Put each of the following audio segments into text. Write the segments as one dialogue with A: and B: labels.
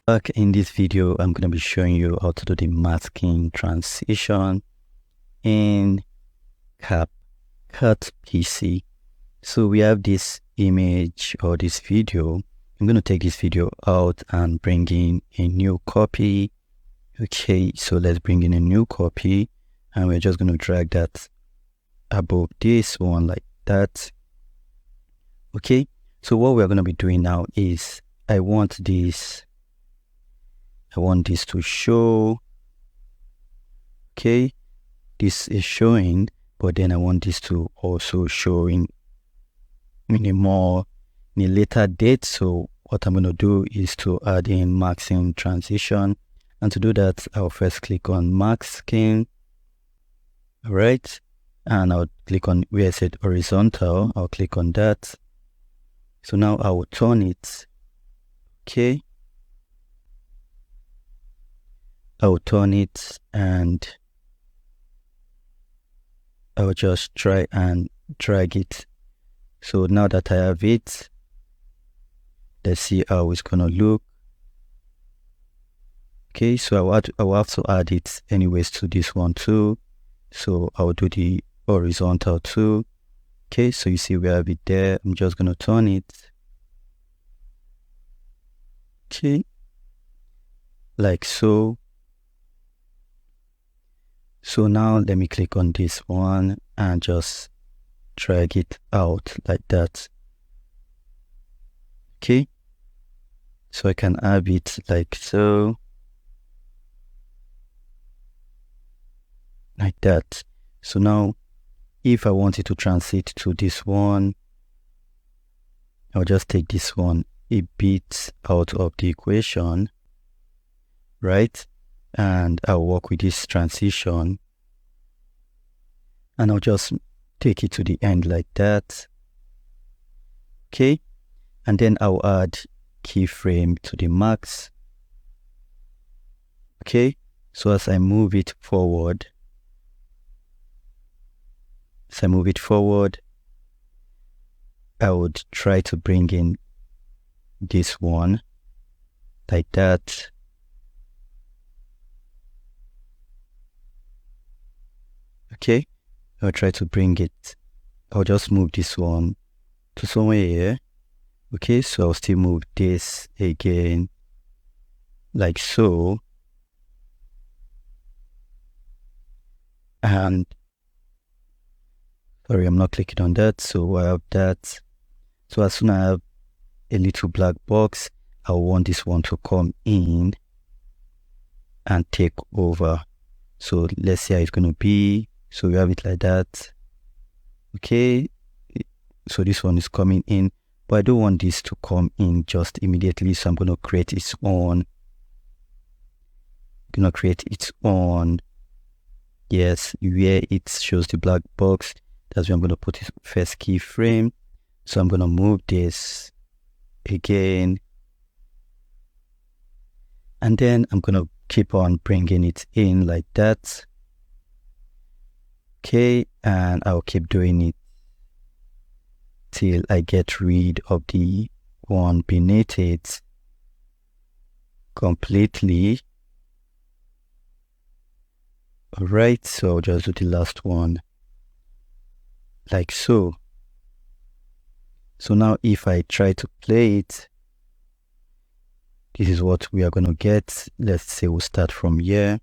A: Back in this video, I'm going to be showing you how to do the masking transition in Capcut PC. So we have this image or this video. I'm going to take this video out and bring in a new copy. Okay, so let's bring in a new copy and we're just going to drag that above this one like that. Okay, so what we're going to be doing now is I want this to show. Okay, this is showing, but then I want this to also show in a later date. So what I'm going to do is to add in masking transition, and to do that I'll first click on masking. All right, and I'll click on where it said horizontal. I'll click on that. So now I will turn it. Okay, I will turn it and I will just try and drag it. So now that I have it, let's see how it's gonna look. Okay, so I will have to add it anyways to this one too. So I'll do the horizontal too. Okay, so you see we have it there. I'm just gonna turn it. Okay, like so. So now let me click on this one and just drag it out like that. Okay, so I can have it like so, like that. So now if I wanted to transit to this one, I'll just take this one a bit out of the equation, right? And I'll work with this transition and I'll just take it to the end like that. Okay, and then I'll add keyframe to the max. Okay, so as I move it forward, I would try to bring in this one like that. Okay, I'll try to bring it. I'll just move this one to somewhere here. Okay, so I'll still move this again like so. And sorry, I'm not clicking on that. So I have that. So as soon as I have a little black box, I want this one to come in and take over. So let's see how it's going to be. So we have it like that. Okay, so this one is coming in, but I don't want this to come in just immediately. So I'm going to create its own. Yes, where it shows the black box, that's where I'm going to put its first keyframe. So I'm going to move this again. And then I'm going to keep on bringing it in like that. Okay, and I'll keep doing it till I get rid of the one beneath it completely. All right, so I'll just do the last one like so. So now if I try to play it, this is what we are going to get. Let's say we'll start from here.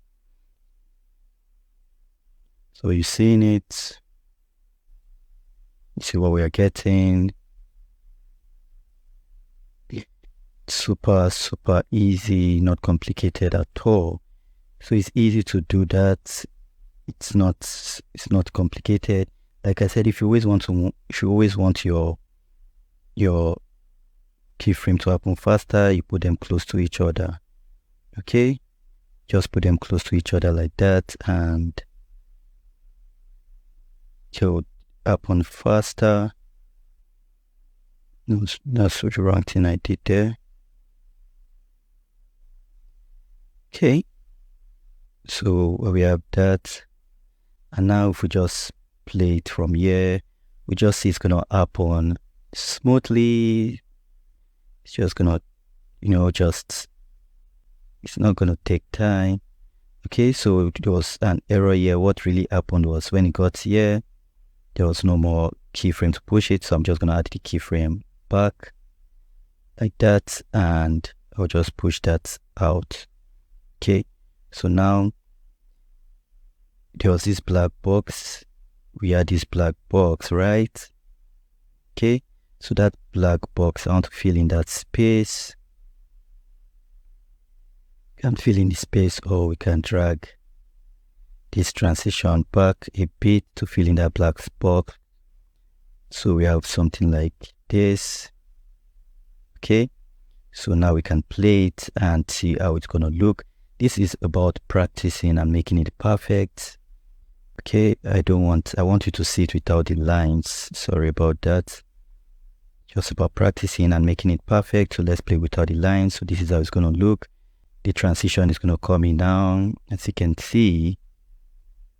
A: So you're seeing it. You see what we are getting. Super easy, not complicated at all. So it's easy to do that. It's not complicated. Like I said, if you always want your keyframe to happen faster, you put them close to each other. Okay, just put them close to each other like that, and it'll happen faster. No, that's the wrong thing I did there. Okay, so we have that, and now if we just play it from here, we just see it's gonna happen smoothly. It's just gonna, just It's not going to take time. Okay, so there was an error here. What really happened was when it got here, there was no more keyframe to push it. So I'm just going to add the keyframe back like that, and I'll just push that out. Okay, so now there was this black box. We had this black box, right? Okay, so that black box, I want to fill in that space. Can't fill in the space, or we can drag this transition back a bit to fill in that black box. So we have something like this. Okay, so now we can play it and see how it's gonna look. This is about practicing and making it perfect. Okay, I want you to see it without the lines. Sorry about that. Just about practicing and making it perfect. So let's play without the lines. So this is how it's gonna look. The transition is gonna come in down, as you can see.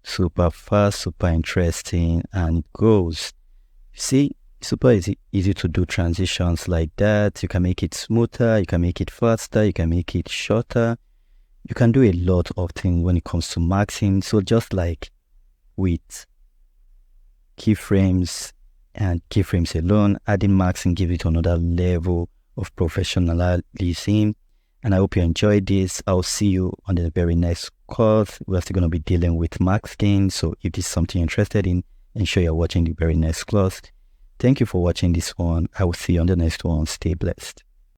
A: Super fast, super interesting, and it goes. See, super easy to do transitions like that. You can make it smoother, you can make it faster, you can make it shorter. You can do a lot of things when it comes to maxing. So just like with keyframes and keyframes alone, adding maxing gives it another level of professionalism. And I hope you enjoyed this. I'll see you on the very next course. We're still going to be dealing with masking. So if this is something you're interested in, ensure you're watching the very next class. Thank you for watching this one. I will see you on the next one. Stay blessed.